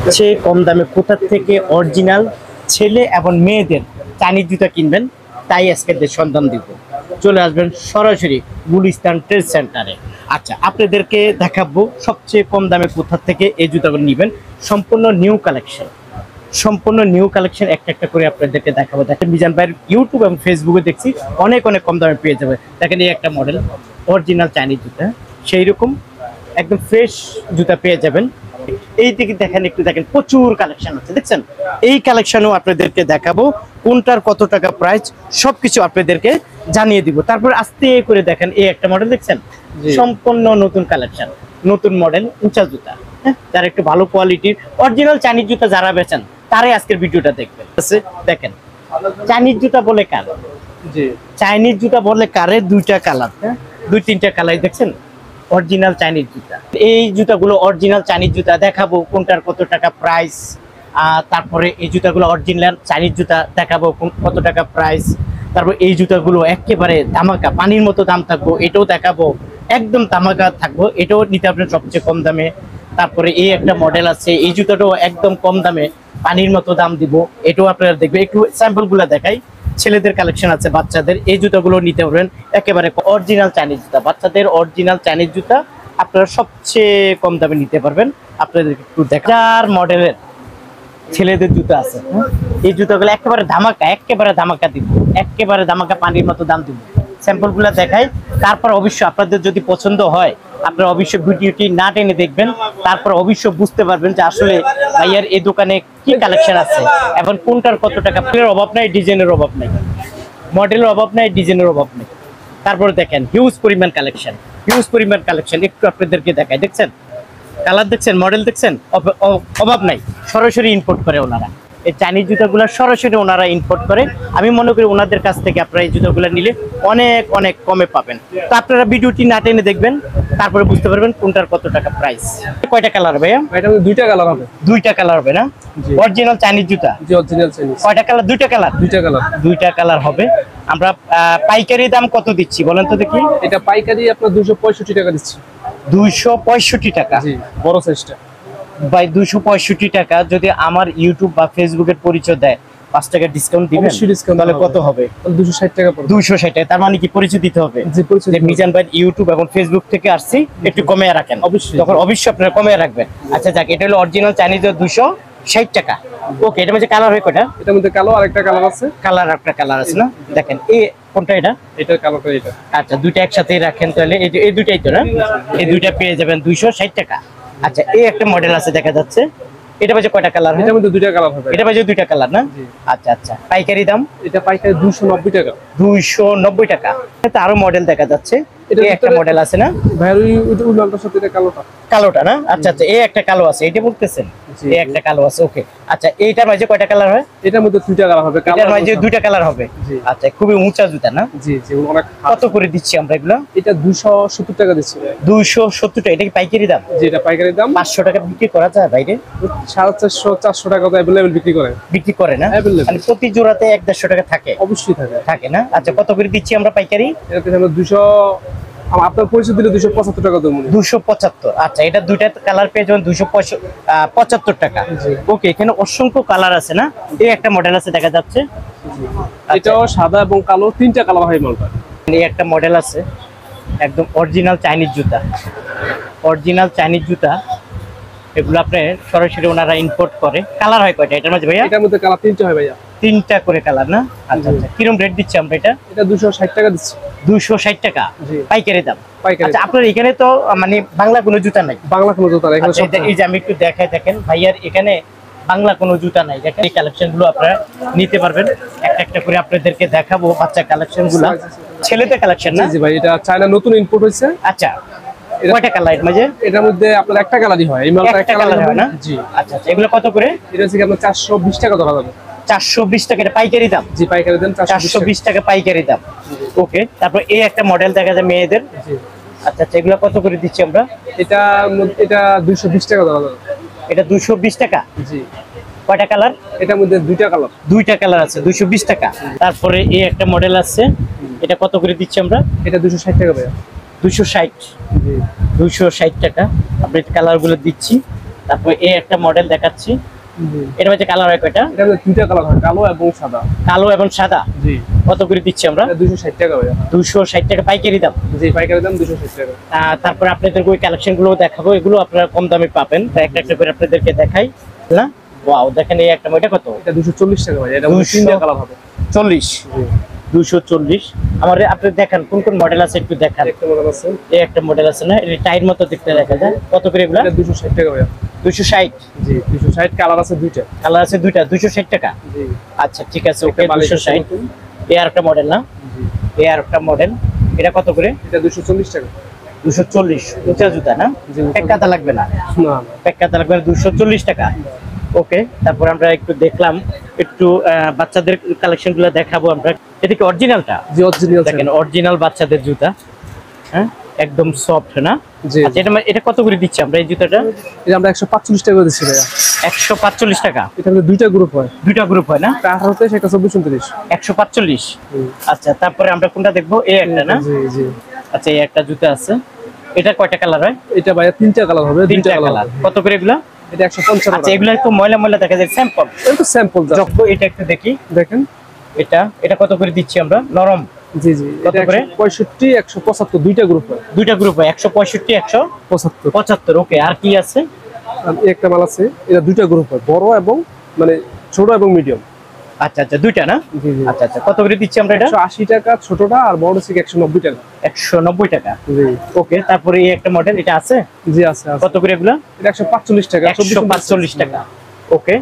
সবচেয়ে কম দামে কোথা থেকে অরিজিনাল ছেলে এবং মেয়েদের চাইনিজ জুতা কিনবেন তাই আজকে সন্ধান দিব। চলে আসবেন সরাসরি গুলিস্তান ট্রেড সেন্টারে। আচ্ছা, আপনাদেরকে দেখাবো সবচেয়ে কম দামে কোথা থেকে এই জুতাগুলো নেবেন। সম্পূর্ণ নিউ কালেকশন, সম্পূর্ণ নিউ কালেকশন একটা একটা করে আপনাদেরকে দেখাবো। দেখেন মিজান ভাইয়ের ইউটিউব এবং ফেসবুকে দেখছি অনেক অনেক কম দামে পেয়ে যাবে। দেখেন এই একটা মডেল অরিজিনাল চাইনিজ জুতা, সেই রকম একদম ফ্রেশ জুতা পেয়ে যাবেন। এই দিকে দেখেন, একটু দেখেন প্রচুর কালেকশন আছে, দেখছেন এই কালেকশনও আপনাদেরকে দেখাবো। কোনটার কত টাকা প্রাইস সবকিছু আপনাদেরকে জানিয়ে দিব। তারপর আস্তে করে দেখেন এই একটা মডেল দেখছেন, সম্পূর্ণ নতুন কালেকশন, নতুন মডেল উঁচা জুতা। হ্যাঁ, যারা একটু ভালো কোয়ালিটির অরিজিনাল চাইনিজ জুতা যারা বেচেন তারাই আজকের ভিডিওটা দেখবেন। দেখেন চাইনিজ জুতা বলে কার, চাইনিজ জুতা বলে কারে দুইটা কালার, হ্যাঁ দুই তিনটা কালার দেখছেন অরিজিনাল চাইনিজ জুতা। এই জুতাগুলো অরিজিনাল চাইনিজ জুতা দেখাবো, কোনটার কত টাকা প্রাইস। তারপরে এই জুতাগুলো অরিজিনাল চাইনিজ জুতা দেখাবো, কত টাকা প্রাইস। তারপর এই জুতাগুলো একেবারে ধামাকা পানির মতো দাম থাকবো, এটাও দেখাবো। একদম ধামাকা থাকবো, এটাও নিতে পারবেন সবচেয়ে কম দামে। তারপরে এই একটা মডেল আছে, এই জুতাটাও একদম কম দামে পানির মতো দাম দিব, এটাও আপনারা দেখবেন। একটু স্যাম্পল গুলা দেখাই। ছেলেদের কালেকশন আছে, বাচ্চাদের এই জুতাগুলো নিতে পারবেন একেবারে অরিজিনাল চাইনিজ জুতা। বাচ্চাদের অরিজিনাল চাইনিজ জুতা আপনারা সবচেয়ে কম দামে নিতে পারবেন। আপনাদের একটু দেখার মডেলের ছেলেদের জুতা আছে, এই জুতাগুলো একেবারে ধামাকা, একেবারে ধামাকা দিব, একেবারে ধামাকা পানির মতো দাম দিব। স্যাম্পল গুলা দেখাই। তারপর অবশ্যই আপনাদের যদি পছন্দ হয় আপনারা অবশ্যই ভিডিওটি না টেনে দেখবেন। তারপর অবশ্যই বুঝতে পারবেন যে আসলে ভাইয়ার এই দোকানে কি কালেকশন আছে এবং কোনটার কত টাকা। অভাব নাই, ডিজাইনের অভাব নাই, মডেলের অভাব নাই, ডিজাইনের অভাব নেই। তারপরে দেখেন হিউজ পরিমাণ কালেকশন, হিউজ পরিমাণ কালেকশন একটু আপনাদেরকে দেখায়। দেখছেন কালার, দেখছেন মডেল, দেখছেন অভাব নাই। সরাসরি ইম্পোর্ট করে ওনারা এই চাইনিজ জুতাগুলো, সরাসরি ওনারা ইম্পোর্ট করে। আমি মনে করি ওনাদের কাছ থেকে আপনারা এই জুতাগুলো নিলে অনেক অনেক কমে পাবেন। তো আপনারা ভিডিওটি না টেনে দেখবেন, তারপরে বুঝতে পারবেন কোনটার কত টাকা প্রাইস। কয়টা কালার হবে? এটা দুইটা কালার হবে। দুইটা কালার হবে না? অরিজিনাল চাইনিজ জুতা, জি অরিজিনাল চাইনিজ। কয়টা কালার? দুইটা কালার। দুইটা কালার, দুইটা কালার হবে। আমরা পাইকারি দাম কত দিচ্ছি বলেন তো দেখি? এটা পাইকারি আপনার 265 টাকা দিচ্ছি। 265 টাকা, জি বড় সাইজটা ভাই। 265 টাকা যদি আমার ইউটিউব বা ফেসবুকের পরিচয় দেয় 5 টাকা ডিসকাউন্ট দিবেন? অবশ্যই ডিসকাউন্ট। তাহলে কত হবে? 260 টাকা পড়বে। 260 টাকা। তার মানে কি পরিচয় দিতে হবে? জি পরিচয়। মিজান ভাই ইউটিউব এবং ফেসবুক থেকে আসছি, একটু কমে রাখেন। অবশ্যই, তখন অবশ্যই আপনারা কমে রাখবেন। আচ্ছা যাক, এটা হলো অরিজিনাল চাইনিজ 260 টাকা। ওকে, এটা মধ্যে কালার হয় কয়টা? এটার মধ্যে কালো আর একটা কালার আছে। কালার একটা কালার আছে না? দেখেন এই কোনটা এটা? এটার কালারটা এটা। আচ্ছা দুইটা একসাথেই রাখেন তাহলে। এই দুইটাই তো না? এই দুইটা পেয়ে যাবেন 260 টাকা। আচ্ছা এই একটা মডেল আছে দেখা যাচ্ছে, এটা বাজে কয়টা কালার? এটার মধ্যে দুইটা কালার হবে। এটা বাজে দুইটা কালার না? আচ্ছা আচ্ছা। পাইকারি দাম? এটা পাইকারি 290 টাকা। 290 টাকা। এটা আরো মডেল দেখা যাচ্ছে, এটা একটা মডেল আছে না ভাই? ওই লালটার সাথে এটা কালোটা, কালোটা না? আচ্ছা আচ্ছা, এই একটা কালো আছে, এটা বলতেছেন? এই একটা কালো আছে। ওকে আচ্ছা, এইটার মাঝে কয়টা কালার হয়? এটার মধ্যে দুইটা কালার হবে। এটার মাঝে দুইটা কালার হবে। আচ্ছা, খুবই উঁচা জুতা না? জি জি অনেক। কত করে দিচ্ছি আমরা এগুলো? এটা 270 টাকা দিচ্ছি। 270 টাকা। এটা কি পাইকারি দাম? জি এটা পাইকারি দাম। 500 টাকা বিক্রি করা যায় বাইরে? 450 400 টাকা তো अवेलेबल বিক্রি করে না? মানে প্রতি জোড়াতে 150 টাকা থাকে? অবশ্যই থাকে। থাকে না? আচ্ছা কত করে দিচ্ছি আমরা পাইকারি? এটা আমরা 200, আপনার পরিচয় দিলে 275 টাকা দেবো। 275। আচ্ছা, এটা দুইটা কালার পেয়ে যাবেন 275 টাকা। ওকে, এখানে অসংখ্য কালার আছে না? এই একটা মডেল আছে দেখা যাচ্ছে, এটাও সাদা এবং কালো, তিনটা কালার হয় মালটা। এই একটা মডেল আছে একদম অরিজিনাল চাইনিজ জুতা, অরিজিনাল চাইনিজ জুতা। এগুলো আপনি সরাসরি ওনারা ইম্পোর্ট করে। কালার হয় কয়টা এটার মধ্যে ভাইয়া? এটার মধ্যে কালার তিনটা হয় ভাইয়া। তিনটা করে কালার না? আচ্ছা আচ্ছা। কিরকম রেট দিচ্ছি আমরা এটা? এটা 260 টাকা দিচ্ছি। 260 টাকা পাইকারি দাম। আচ্ছা, আপনার এখানে তো মানে বাংলা কোনো জুতা নাই? বাংলা কোনো জুতা নাই এখানে। এই যে আমি একটু দেখাই, দেখেন ভাইয়ার এখানে বাংলা কোনো জুতা নাই। দেখেন এই কালেকশন গুলো আপনারা নিতে পারবেন। একটা একটা করে আপনাদেরকে দেখাবো বাচ্চা কালেকশন গুলো। ছেলেদের কালেকশন না? জি ভাই, এটা চায়না নতুন ইম্পোর্ট হয়েছে। আচ্ছা, কয়টা কালার এর মধ্যে? এটার মধ্যে আপনার একটা কালারই হয়। এই মালটা একটা কালার হয় না? জি। আচ্ছা আচ্ছা, এগুলো কত করে? এটা হচ্ছে আপনার 420 টাকা ধরা যাবে। 420 টাকা। এটা পাইকারি দাম? জি পাইকারি দাম 420 টাকা পাইকারি দাম। ওকে, তারপর এই একটা মডেল দেখা যায় মেয়েদের। জি। আচ্ছা আচ্ছা, এগুলো কত করে দিচ্ছি আমরা? এটা 220 টাকা ধরা যাবে। এটা 220 টাকা? জি। কয়টা কালার? এটার মধ্যে দুইটা কালার। দুইটা কালার আছে, 220 টাকা। তারপরে এই একটা মডেল আছে, এটা কত করে দিচ্ছি আমরা? এটা 260 টাকা ভাইয়া। 260? জি 260 টাকা। আপনি কালারগুলো দিচ্ছি। তারপর এই একটা মডেল দেখাচ্ছি, এটা হচ্ছে কালার হয় কয়টা? এটা দুইটা কালার হয়, কালো এবং সাদা। কালো এবং সাদা। জি। কত করে দিচ্ছি আমরা? 260 টাকা ভাইয়া। 260 টাকা পাইকারি দাম। জি, পাইকারি দাম 260 টাকা। তারপর আপনাদের ওই কালেকশন গুলো দেখাবো, এগুলো আপনারা কম দামে পাবেন, তাই একটা একটা করে আপনাদেরকে দেখাই না। ওয়াও, দেখেন এই একটা এটা কত? এটা 240 টাকা ভাই। এটা তিনটা কালার হবে। 40। 240। আমাদের আপনি দেখান কোন কোন মডেল আছে একটু দেখান। একটা মডেল আছে, এই একটা মডেল আছে না, এটা টাইর মতো দেখতে দেখা যায়। কত করে এগুলা? এটা 260 টাকা ভাইয়া। 260। জি, 260। কালার আছে দুইটা। কালার আছে দুইটা, 260 টাকা। জি। আচ্ছা ঠিক আছে, ওকে 260। এই আর একটা মডেল না? জি। এই আর একটা মডেল, এটা কত করে? এটা 240 টাকা। 240। জুতা না? জি। পেক্কাতা লাগবে না? না, পেক্কাতা লাগবে না, 240 টাকা। ওকে, তারপর আমরা একটু দেখলাম, একটু বাচ্চাদের কালেকশন গুলো দেখাবো আমরা। এটা কি অরিজিনালটা? জি, অরিজিনাল। দেখেন অরিজিনাল বাচ্চাদের জুতা, হ্যাঁ একদম সফট না? জি। আচ্ছা, এটা কত করে দিচ্ছি আমরা এই জুতাটা? এটা আমরা 145 টাকা দিচ্ছি ভাইয়া। 145 টাকা। এটা দুইটা গ্রুপ হয়। দুইটা গ্রুপ হয় না? একটা 18 থেকে একটা 24 29। 145। আচ্ছা, তারপরে আমরা কোনটা দেখবো? এই একটা না? জি জি। আচ্ছা, এই একটা জুতা আছে, এটা কয়টা কালার হয়? এটা ভাইয়া তিনটা কালার হবে। তিনটা কালার। কত করে এগুলা? এটা 155 টাকা। আচ্ছা, এগুলা একটু ময়লা ময়লা দেখা যায়, স্যাম্পল। এটা স্যাম্পল দাও। এটা একটু দেখি, দেখেন এটা কত করে দিচ্ছি আমরা? নরম। জি জি। কত করে? 65 175 দুইটা গ্রুপ হয়। দুইটা গ্রুপ হয়, 165 175। ওকে, আর কি আছে? আর একটা মাল আছে, এটা দুইটা গ্রুপ হয়, বড় এবং মানে ছোট এবং মিডিয়াম। আচ্ছা আচ্ছা, দুইটা না? জি জি। আচ্ছা আচ্ছা, কত করে দিচ্ছি আমরা এটা? 180 টাকা ছোটটা, আর বড় হচ্ছে 190 টাকা। 190 টাকা। জি। ওকে, তারপরে এই একটা মডেল, এটা আছে? জি আছে। কত করে এগুলা? এটা 145 টাকা। 145 টাকা। ওকে,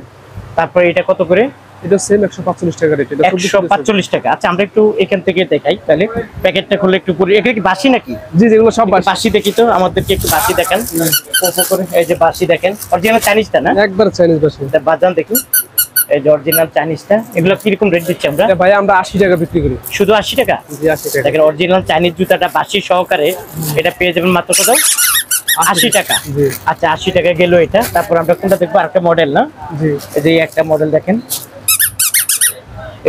তারপরে এটা কত করে? এটা সেম 145 টাকা রেট। এটা 145 টাকা। আচ্ছা, আমরা একটু এখান থেকে দেখাই তাহলে, প্যাকেটটা খুলে একটু পরে। এটা কি বাসি নাকি? জি, যেগুলো সব বাসি দেখি তো, আমাদেরকে একটু বাসি দেখান। এই যে বাসি দেখেন, অরিজিনাল চাইনিজটা না? একবার চাইনিজ বাসি। এটা বাজান দেখি, এই যে অরিজিনাল চাইনিজটা। এগুলো কিরকম রেট দিচ্ছি আমরা? ভাই আমরা 80 টাকা বিক্রি করি। শুধু 80 টাকা? জি, 80 টাকা। দেখেন অরিজিনাল চাইনিজ জুতাটা বাসি সহকারে এটা পেয়ে যাবেন মাত্র কত? 80 টাকা। জি। আচ্ছা, 80 টাকা গেল এটা। তারপর আমরা কোনটা দেখবো? আরেকটা মডেল না? জি। এই যে একটা মডেল দেখেন,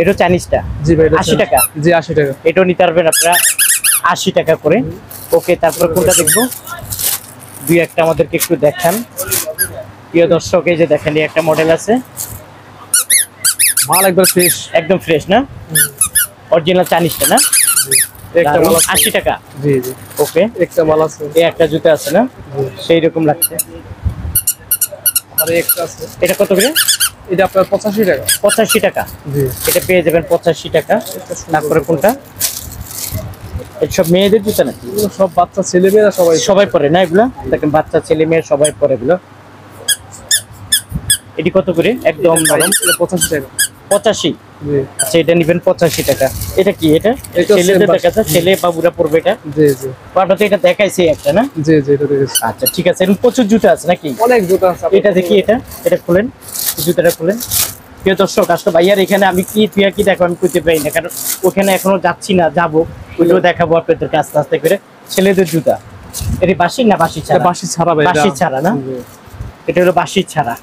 এটা চাইনিজটা। জি ভাই, 80 টাকা। জি, 80 টাকা। এটাও নিতে পারবেন আপনারা 80 টাকা করে। ওকে, তারপর কোনটা দেখবো? দুই একটা আমাদেরকে একটু দেখান প্রিয় দর্শক। এই যে দেখেন, এই একটা মডেল আছে, মাল একবার ফ্রেশ, একদম ফ্রেশ না? অরিজিনাল চাইনিজটা না? একটা মাল আছে 80 টাকা। জি জি। ওকে, একটা মাল আছে, এই একটা জুতা আছে না? সেই রকম লাগছে। আর একটা আছে, এটা কত করে? এটা আপনার 85 টাকা। 85 টাকা। জি। এটা পেয়ে যাবেন 85 টাকা। তারপরে কোনটা? সব মেয়েদের জুতা নাকি? এগুলো সব বাচ্চা ছেলে মেয়েরা সবাই পরে না এগুলা? দেখেন, বাচ্চা ছেলে মেয়ে সবাই পরে এগুলো। এটি কত করে? একদম নরম। 85 টাকা। 85। জি। আচ্ছা, এটা নিবেন 85 টাকা। এটা কি? এটা এটা ছেলেদের same দেখা যায়, ছেলে বাবুরা পরবে এটা। জি জি। আপনার তো এটা দেখাইছে একটা না? জি জি, এটা দেখেছি। আচ্ছা ঠিক আছে, এরকম প্রচুর জুতা আছে নাকি? অনেক জুতা আছে। এটা দেখি, এটা খুলেন, জুতাটা খুলেন। প্রিয় দর্শক, আসলে ভাইয়ার এখানে আমি কি দেখো আমি খুঁজে পাই না, কারণ ওখানে এখনো যাচ্ছি না, যাবো, ওইটাও দেখাবো আপনাদেরকে আস্তে আস্তে করে। ছেলেদের জুতা, এটা বাসি না? বাসি ছাড়া? বাসি ছাড়া ভাই। বাসি ছাড়া না? এটা হলো বাসি ছাড়া।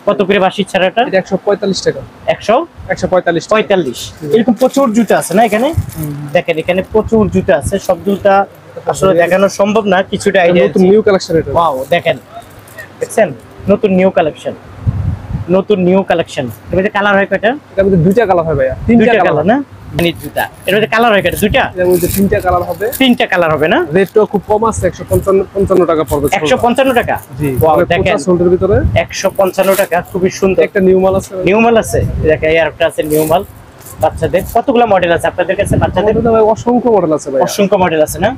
কত করে বাসি ছাড়াটা? এটা 145 টাকা। 145। এরকম প্রচুর জুতা আছে না এখানে? দেখেন, এখানে প্রচুর জুতা আছে, সব জুতা আসলে দেখানো সম্ভব না, কিছুটা আইডিয়া। নতুন নিউ কালেকশন এটা। ওয়াও, দেখেন, দেখছেন নতুন নিউ কালেকশন, নতুন নিউ কালেকশন। এর মধ্যে কালার হয় কয়টা? এটার মধ্যে দুইটা কালার হয় ভাইয়া। তিনটা কালার না? জুতা এর মধ্যে কালার হয় কয়টা? দুইটা। এর মধ্যে তিনটা কালার হবে। তিনটা কালার হবে না? রেটটাও খুব কম আছে, 155 টাকা পড়বে। 155 টাকা। জি। ওয়াও, দেখেন সোল্ডের ভিতরে 155 টাকা, খুবই সুন্দর। একটা নিউ মাল আছে। নিউ মাল আছে, দেখেন এই আরেকটা আছে নিউ মাল বাচ্চাদের। কতগুলো মডেল আছে আপনাদের কাছে বাচ্চাদের? ভাই অসংখ্য মডেল আছে ভাই। অসংখ্য মডেল আছে না?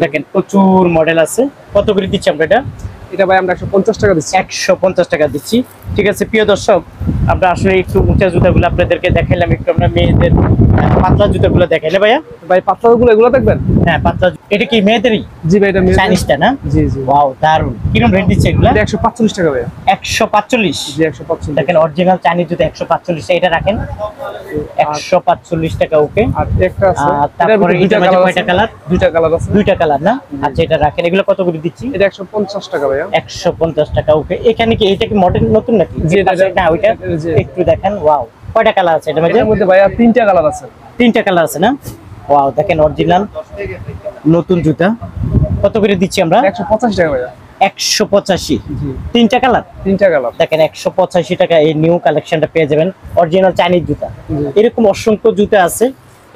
দেখেন প্রচুর মডেল আছে। কত করে দিচ্ছি আমরা এটা? এটা ভাই আমরা 150 টাকা দিচ্ছি। 150 টাকা দিচ্ছি। ঠিক আছে প্রিয় দর্শক, আমরা আসলে একটু উঁচা জুতাগুলো আপনাদেরকে দেখাইলাম, একটু আমরা মেয়েদের পাতলা জুতাগুলো দেখাইলে ভাইয়া। ভাই পাতলাগুলো এগুলো দেখবেন? হ্যাঁ, পাতলা। এটা কি মেয়েদেরই? জি ভাই, এটা মেয়েদের চাইনিজটা না? জি জি। ওয়াও, দারুন। কিরকম রেট দিচ্ছে এগুলো? এটা 145 টাকা ভাইয়া। 145। জি, 145। দেখেন অরিজিনাল চাইনিজ জুতা 145, এটা রাখেন 145 টাকা। ওকে, আর একটা আছে, তারপরে দুইটা কালার। কয়টা কালার? দুইটা কালার আছে। দুইটা কালার না? আচ্ছা, এটা রাখেন। এগুলো কত করে দিচ্ছি? এটা 150 টাকা ভাইয়া। 150 টাকা। ওকে, এখানে কি এটা কি মডেল নতুন নাকি? জি, এটা না, ওইটা একটু দেখেন। ওয়াও, কয়টা কালার আছে এটার মধ্যে? এর মধ্যে ভাইয়া তিনটা কালার আছে। তিনটা কালার আছে না? ওয়াও, দেখেন অরিজিনাল নতুন জুতা। কত করে দিচ্ছি আমরা? 185 টাকা ভাইয়া। 185 জি তিনটা কালার। তিনটা কালার। দেখেন 185 টাকা এই নিউ কালেকশনটা পেয়ে যাবেন, অরিজিনাল চাইনিজ জুতা। জি। এরকম অসংখ্য জুতা আছে।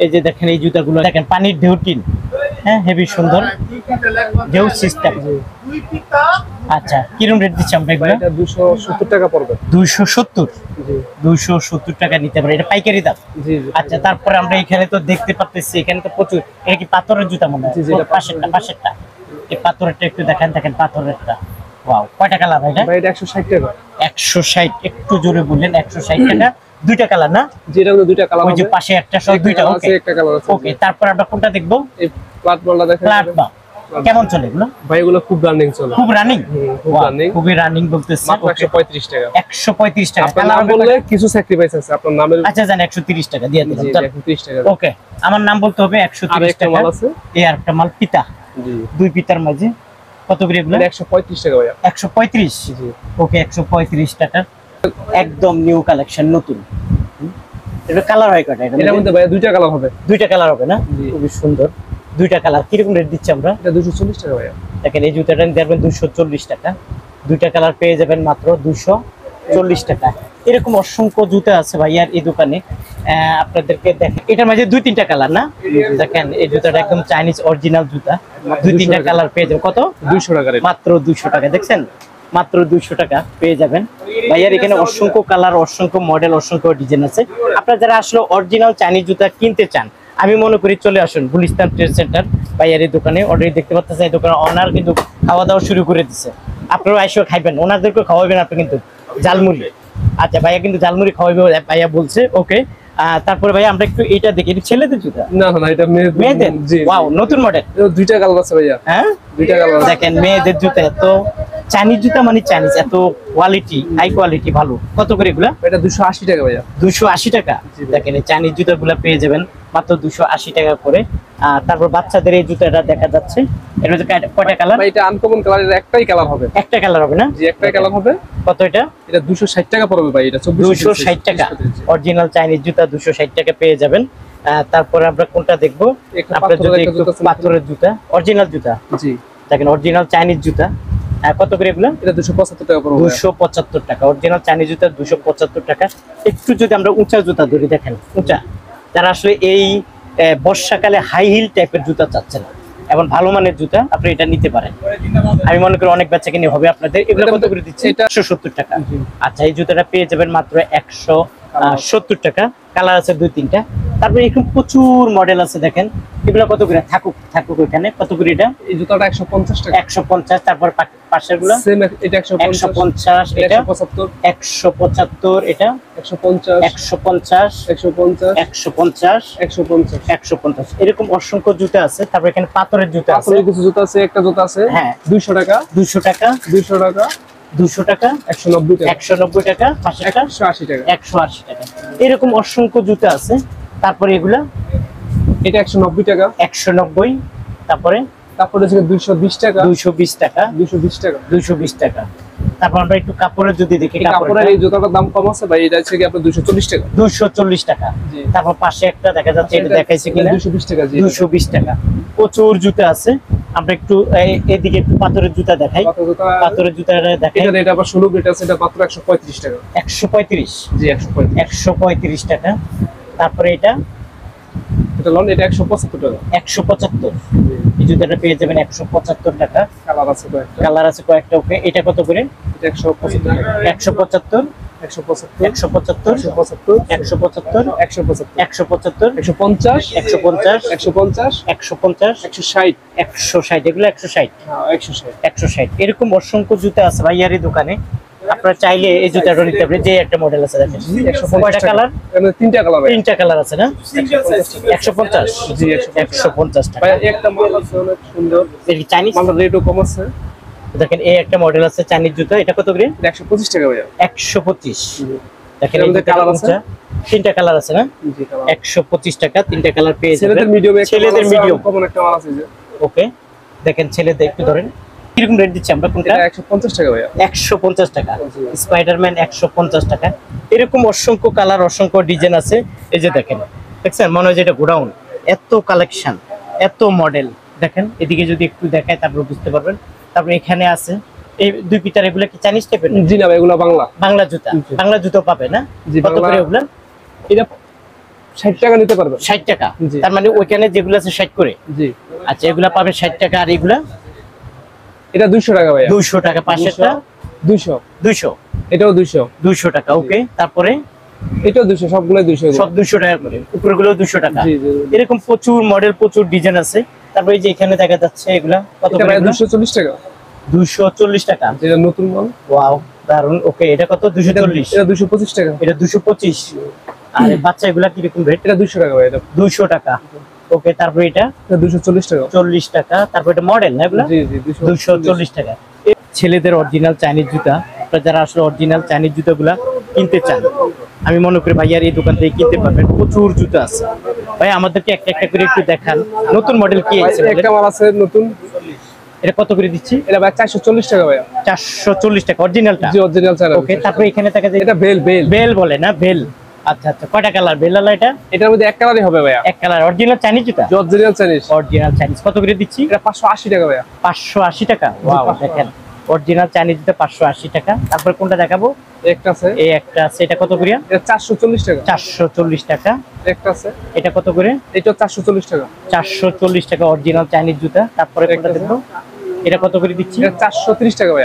এই যে দেখেন এই জুতাগুলো দেখেন পানির ঢেউ টিন, হ্যাঁ হেভি সুন্দর ঢেউ সিস্টেম। আচ্ছা কিরকম রেট দিচ্ছি আমরা এগুলো? এটা 270 টাকা পড়বে। 270 জি 270 টাকা নিতে পারে, এটা পাইকারি দাম। জি জি আচ্ছা তারপরে আমরা এখানে তো দেখতে পাচ্ছি এখানে তো প্রচুর, এটা কি পাথরের জুতা মনে হয়? জি, জি, এটা পাশেরটা এই পাথরেরটা একটু দেখেন, দেখেন পাথরেরটা। ওয়াও, কয়টা কালার ভাই এটা? ভাই এটা 160 টাকা। 160, একটু জোরে বললেন 160 টাকা। দুইটা কালার না? যেটা হলো দুইটা কালার ওই যে হবে। পাশে একটা সহ দুইটা। ওকে একটা কালার আছে। ওকে, তারপর আমরা কোনটা দেখবো? এই প্লাটবলটা দেখেন। প্লাটবা কেমন চলে এগুলো? ভাই এগুলো খুব রানিং চলে। খুব রানিং। খুব রানিং। খুবই রানিং বলতেছে। মাত্র 135 টাকা। 135 টাকা। আপনার কালার নাম বললে কিছু স্যাক্রিফাইস আছে আপনার নামের। আচ্ছা জান 130 টাকা দিয়ে জি দিলাম। 130 টাকা। ওকে, আমার নাম বলতে হবে 130 একটা টাকা। মাল আছে। এই আরেকটা মাল পিতা, জি দুই পিতার মাঝে কত করে এগুলো? এটা 135 টাকা ভাইয়া। 135। জি ওকে 135 টাকা, একদম নিউ কালেকশন, নতুন। এটা কালার হয় কয়টা? এটার মধ্যে ভাইয়া দুইটা কালার হবে। দুইটা কালার হবে না? জি। খুবই সুন্দর দুইটা কালার। কিরকম রেট দিচ্ছি আমরা? এটা 240 টাকা ভাইয়া। দেখেন এই জুতাটা নিতে পারবেন 240 টাকা। দুইটা কালার পেয়ে যাবেন মাত্র 240 টাকা। এরকম অসংখ্য জুতা আছে ভাইয়ার এই দোকানে। আপনাদেরকে দেখেন এটার মাঝে দুই তিনটা কালার না? দেখেন এই জুতাটা একদম চাইনিজ অরিজিনাল জুতা, দুই তিনটা কালার পেয়ে যাবেন। কত? 200 টাকা রেট। মাত্র 200 টাকা। দেখছেন মাত্র 200 টাকা পেয়ে যাবেন ভাইয়ার এখানে। অসংখ্য কালার, অসংখ্য মডেল, অসংখ্য ডিজাইন আছে। আপনারা যারা আসলে অরিজিনাল চাইনিজ জুতা কিনতে চান, আমি মনে করি চলে আসুন গুলিস্তান ট্রেড সেন্টার ভাইয়ার এই দোকানে। অলরেডি দেখতে পাচ্ছেন এই দোকানে অনার কিন্তু খাওয়া দাওয়া শুরু করে দিচ্ছে। আপনারা এসে খাইবেন, ওনাদেরকে খাওয়াবেন আপনি কিন্তু ঝালমুড়ি। আচ্ছা ভাইয়া কিন্তু ঝালমুড়ি খাওয়াবে ভাইয়া বলছে। ওকে, তারপরে ভাইয়া আমরা একটু এটা দেখি, এটা ছেলেদের জুতা? না না এটা মেয়েদের। জি ওয়াও, নতুন মডেল। এটা দুইটা কালার আছে ভাইয়া। হ্যাঁ দুইটা কালার আছে। দেখেন মেয়েদের জুতা, এত চাইনিজ জুতা মানে চাইনিজ, এত কোয়ালিটি, হাই কোয়ালিটি, ভালো। কত করে এগুলা? এটা 280 টাকা ভাইয়া। 280 টাকা। জি ভাই। দেখেন এই চাইনিজ জুতাগুলো পেয়ে যাবেন মাত্র 280 টাকা করে। তারপর বাচ্চাদের এই জুতাটা দেখা যাচ্ছে, এটা হচ্ছে কয়টা কালার? ভাই এটা আনকমন কালারের একটাই কালার হবে। একটা কালার হবে না? জি একটাই কালার হবে। কত এটা? এটা 260 টাকা পড়বে ভাই। এটা 260 টাকা। অরিজিনাল চাইনিজ জুতা 260 টাকা পেয়ে যাবেন। তারপরে আমরা কোনটা দেখবো? একটা আপনার যদি পাথরের একটা একটু জুতা আছে। পাথরের জুতা, অরিজিনাল জুতা। জি দেখেন অরিজিনাল চাইনিজ জুতা। কত করে এগুলো? এটা 275 টাকা পড়বে। 275 টাকা। অরিজিনাল চাইনিজ জুতা 275 টাকা। একটু যদি আমরা উঁচা জুতা ধরি, দেখেন উঁচা, যারা আসলে এই বর্ষাকালে হাই হিল টাইপের জুতা চাচ্ছেন, এখন ভালো মানের জুতা আপনি এটা নিতে পারেন। আমি মনে করি অনেক বাচ্চা কিনে হবে আপনাদের। এগুলো কত করে দিচ্ছে? এটা 170 টাকা। আচ্ছা এই জুতাটা পেয়ে যাবেন মাত্র 170 টাকা। কালার আছে দুই তিনটা। তারপরে এরকম প্রচুর মডেল আছে দেখেন। এগুলো কত করে? থাকুক এখানে। কত করে এটা? এই জুতাটা 150 টাকা। 150। তারপর পাশের গুলো? সেম এটা 150 150 এটা 175 175 এটা 150 150 150 150 150 150। এরকম অসংখ্য জুতা আছে। তারপর এখানে পাথরের জুতা আছে। পাথরের কিছু জুতা আছে। একটা জুতা আছে হ্যাঁ 200 টাকা 200 টাকা 200 টাকা 200 টাকা 190 টাকা 190 টাকা পাশেরটা 180 টাকা 180 টাকা। এরকম অসংখ্য জুতা আছে। তারপরে এগুলা এটা 190 টাকা 190। তারপরে তারপরে হচ্ছে 220 টাকা 220 টাকা 220 টাকা 220 টাকা। তারপর আমরা একটু কাপড়ের যদি দেখি, এই কাপড়ের এই জুতাটার দাম কম আছে ভাই। এটা হচ্ছে কি আপনার 240 টাকা 240 টাকা। জি। তারপর পাশে একটা দেখা যাচ্ছে, এটা দেখাইছে কিনা? 220 টাকা জি 220 টাকা। প্রচুর জুতা আছে। আমরা একটু এদিকে একটু পাথরের জুতা দেখাই। পাথর জুতা পাথরের জুতাটা দেখাই। এটা এটা আবার 16 বিট আছে। এটা মাত্র 135 টাকা 135। জি 135 135 টাকা। তারপরে এটা এটা লন এটা 175 টাকা 175। এই জুতাটা পেয়ে যাবেন 175 টাকা। কালার আছে কয়েকটা কালার আছে কয়েকটা। ওকে, এটা কত করে? এটা 175 টাকা 175 175 175 175 175 175 175 150 150 150 150 160 160। এগুলো 160 160 160। এরকম অসংখ্য জুতা আছে ভাইয়ার এই দোকানে। আপনারা চাইলে এই জুতাটা নিতে পারেন। যে একটা মডেল আছে দেখেন, 150 কালার? এখানে তিনটা কালার ভাই তিনটা কালার আছে না? 150। জি 150 টাকা। ভাই একটা মডেল আছে অনেক সুন্দর। এই চাইনিজ মালের রেটও কম আছে। দেখেন এই একটা মডেল আছে চাইনিজ জুতা। এটা কত করে? এটা 125 টাকা ভাই 125। দেখেন এর এই মধ্যে জুতাটা কালার আছে? উঁচা। তিনটা কালার আছে না? জি কালার 125 টাকা। তিনটা কালার পেয়ে যাবেন। ছেলেদের মিডিয়াম ছেলেদের মিডিয়াম। কমন একটা মাল আছে যে ওকে, দেখেন ছেলেদের একটু ধরেন। কিরকম রেট দিচ্ছি আমরা কোনটা? এটা 150 টাকা ভাই 150 টাকা। জি। স্পাইডারম্যান 150 টাকা। এরকম অসংখ্য কালার, অসংখ্য ডিজাইন আছে। এই যে দেখেন, দেখছেন মনে হয় যে এটা গোডাউন, এত কালেকশন, এত মডেল। দেখেন এদিকে যদি একটু দেখায় তারপর বুঝতে পারবেন। তারপর এখানে আছে এই দুই পিটার এগুলা কি চাইনিজ টাইপের? জি না ভাই, এগুলো বাংলা। বাংলা জুতা, জি। বাংলা জুতো পাবে না? জি, কত বাংলা। করে এগুলা? এটা 60 টাকা নিতে পারবেন। 60 টাকা। জি। তার মানে ওইখানে যেগুলো আছে 60 করে। জি, আচ্ছা, এগুলা পাবে 60 টাকা, আর এগুলা এটা 200 টাকা ভাই। 200 টাকা। পাশেরটা 200, 200, এটাও 200, 200 টাকা। ওকে, তারপরে এটাও 200, সবগুলাই 200। সব 200 টাকা করে, উপরগুলো 200 টাকা। জি, জি, জি। এরকম প্রচুর মডেল, প্রচুর ডিজাইন আছে। তারপরে এই যে এখানে দেখা যাচ্ছে এগুলা কত এটা করে? ভাই এগুলা? 240 টাকা। 240 টাকা। যেটা নতুন মাল। ওয়াও, দারুন। ওকে, এটা কত? 240। এটা 225 টাকা। এটা 225। আর বাচ্চা এগুলা কি রকম রেট? এটা 200 টাকা ভাই। এটা 200 টাকা। ওকে, তারপরে এটা 240 টাকা। 40 টাকা। তারপর এটা মডেল না এগুলা? জি, জি, 240 টাকা। এই ছেলেদের অরিজিনাল চাইনিজ জুতা, আপনারা যারা আসলে অরিজিনাল চাইনিজ জুতাগুলা কিনতে চান, আমি মনে করি ভাইয়ার এই দোকান থেকে কিনতে পারবেন। প্রচুর জুতা আছে ভাই, আমাদেরকে একটা একটা করে একটু দেখান। নতুন মডেল কি ভাই, আছে? একটা মাল আছে নতুন। এটা কত করে দিচ্ছি? এটা ভাই 440 টাকা ভাই। 440 টাকা অরিজিনালটা। জি, অরিজিনাল চায়না। ওকে, তারপরে এখানে দেখা যায় এটা বেল, বেল। বেল বলে না? বেল। আচ্ছা আচ্ছা, কয়টা কালার বেল আলা? এটা এটার মধ্যে এক কালারই হবে ভাই। এক কালার। অরিজিনাল চাইনিজ জুতা? Original Chinese. Original Chinese. কত করে দিচ্ছি? এটা 580 টাকা ভাই। 580 টাকা। ওয়াও, দেখেন অরিজিনাল চাইনিজ জুতা 580 টাকা। তারপর কোনটা দেখাবো? একটা আছে, এই একটা আছে, এটা কত করে? এটা 440 টাকা। 440 টাকা। একটা আছে, এটা কত করে? এটা 440 টাকা। 440 টাকা অরিজিনাল চাইনিজ জুতা। তারপরে কোনটা একটা দেখবো? এটা কত করে দিচ্ছি? এটা 430 টাকা ভাই।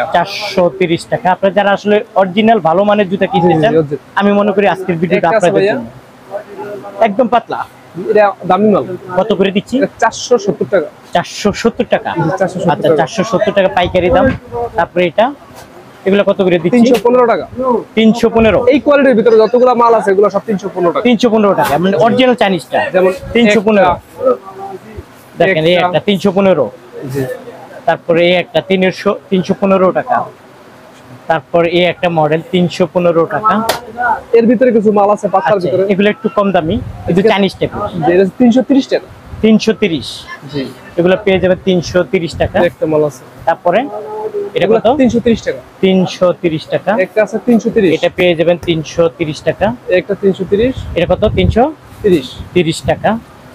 430 টাকা। আপনারা যারা আসলে অরিজিনাল ভালো মানের জুতা কিনতে জি, চান, জি, original। আমি মনে করি আজকের ভিডিওটা একটা আছে আপনাদের ভাইয়া। জন্য। একদম পাতলা। এটা দামি মাল। কত করে দিচ্ছি? এটা 470 টাকা। 470 টাকা। 470 আচ্ছা, টাকা। 470 টাকা পাইকারি দাম। তারপরে এটা, এগুলো কত করে দিচ্ছি? 315 টাকা। 315। এই কোয়ালিটির ভিতরে যতগুলো মাল আছে এগুলো সব 315 টাকা। 315 টাকা, মানে অরিজিনাল চাইনিজটা। যেমন 315। দেখেন এই একটা। একটা 315। জি, তারপরে এই একটা 315 টাকা। তারপর এই একটা মডেল 315 টাকা। এর ভিতরে কিছু মাল আছে পাতার আচ্ছা, ভিতরে। এগুলো একটু কম দামি, কিন্তু চাইনিজ টাইপের। যে এটা 330 টাকা। 330। জি, এগুলো পেয়ে যাবে 330 টাকা। একটা মাল আছে। তারপরে এটা এগুলো কত? 330 টাকা। 330 টাকা। একটা আছে 330। এটা পেয়ে যাবেন 330 টাকা। একটা 330। এটা কত? 330 টাকা।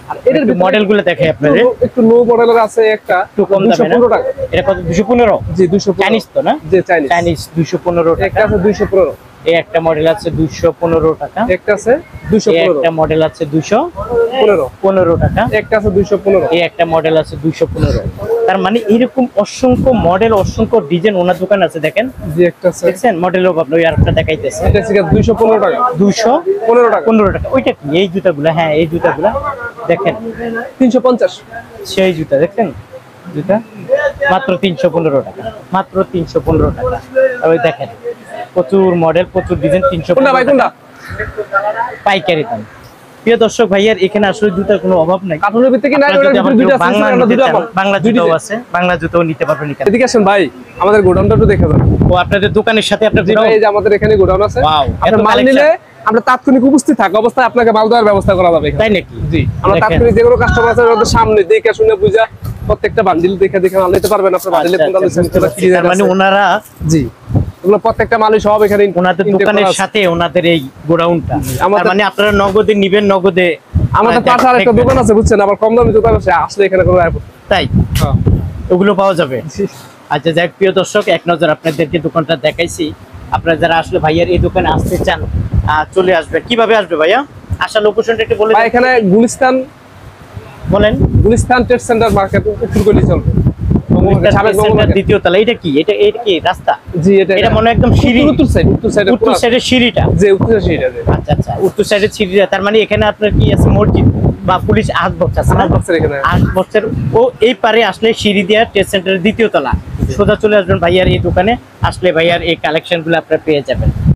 আর এটার একটু মডেলগুলো দেখাই আপনাদের। একটু লো মডেলের আছে একটা একটু কম দামে না? 215 টাকা। এটা কত? 215। জি, 215। চাইনিজ তো না? জি, চাইনিজ। চাইনিজ 215 একটা টাকা। আছে 215। এই একটা মডেল আছে 215 টাকা। একটা আছে এই 215। একটা মডেল আছে 215 টাকা। একটা আছে 215। এই একটা মডেল আছে 215। তার মানে এরকম অসংখ্য মডেল, অসংখ্য ডিজাইন ওনার দোকান আছে। দেখেন, জি, একটা আছে। দেখছেন মডেল অভাব নয়। আর একটা দেখাইতেছে এটা আছে 215 টাকা। 215 টাকা। টাকা। ওইটা কি? এই জুতাগুলা? হ্যাঁ, এই জুতাগুলা দেখেন, 350। সেই জুতা দেখছেন, জুতা মাত্র 315 টাকা। মাত্র 315 টাকা। ওই দেখেন প্রচুর মডেল, প্রচুর ডিজাইন। কোনটা 315 ভাই, কোনটা? পাইকারি দাম। প্রিয় দর্শক ভাইয়ার এখানে আসলে জুতার কোনো অভাব নাই। কার্টুনের ভিতরে কি না? আপনারা যদি আবার দুইটা কেউ বাংলা আছে, নিতে দুইটা চান, মাল। বাংলা দুইটা জুতাও আছে। আছে, বাংলা জুতাও নিতে পারবেন এখানে। এদিকে আসেন ভাই, আমাদের গোডাউনটা একটু দেখে যান। ও আপনাদের দোকানের সাথে আপনার জি ভাই, এই যে আমাদের এখানে গোডাউন আছে। Wow, এত আপনার মাল collection। নিলে আমরা তাৎক্ষণিক উপস্থিত থাকা অবস্থায় আপনাকে মাল দেওয়ার ব্যবস্থা করা যাবে এখানে। তাই নাকি? জি, আমরা দেখেন। তাৎক্ষণিক যে কোনো কাস্টমার আছে ওদের সামনে দেখে শুনে বুঝা প্রত্যেকটা বান্ডিল দেখে দেখে মাল নিতে পারবেন। আপনার বান্ডিলে আচ্ছা, কোনটা আচ্ছা, লইছেন, বুঝতে কোনটা পারছি। কি তার মানে ওনারা জি, এগুলো প্রত্যেকটা মালই সব এখানে ওনাদের intake দোকানের করা আছে। সাথে ওনাদের এই গোডাউনটা। আমাদের- তার মানে আপনারা নগদে নিবেন, নগদে আমাদের পাশে আর একটা দোকান আছে বুঝছেন, আবার কম দামি দোকান আছে, আসলে এখানে কোনো আয় পড়বে তাই না। ওগুলো পাওয়া যাবে। জি। আচ্ছা, যাক প্রিয় দর্শক, এক নজর আপনাদেরকে দোকানটা দেখাইছি। আপনারা যারা আসলে ভাইয়ার এই দোকানে আসতে চান, চলে আসবে। কিভাবে আসবে ভাইয়া? আসার লোকেশনটা একটু বলে ভাই দিন। এখানে বলেন। গুলিস্তান ট্রেড সেন্টার মার্কেট উত্তর গলি চলবে। সাবেক সেন্টার বঙ্গমার্কেট। দ্বিতীয় তলা। এটা কি? এটা কি রাস্তা? জি, এটা এটা মনে হয় একদম সিঁড়ি। উত্তর সাইড, উত্তর সাইডে উত্তর সাইডের সিঁড়িটা। যে উত্তর সাইডে আছে। আচ্ছা আচ্ছা, উত্তর সাইডের সিঁড়িটা। তার মানে এখানে আপনার কি আছে? মসজিদ বা পুলিশ আশবক্স আছে না? বক্সের এখানে। আশবক্সের ও এই পারে আসলে সিঁড়ি দিয়া ট্রেড সেন্টারের দ্বিতীয় তলা সোজা চলে আসবেন ভাইয়ার এই দোকানে। আসলে ভাইয়ার এই কালেকশন গুলো আপনারা পেয়ে যাবেন।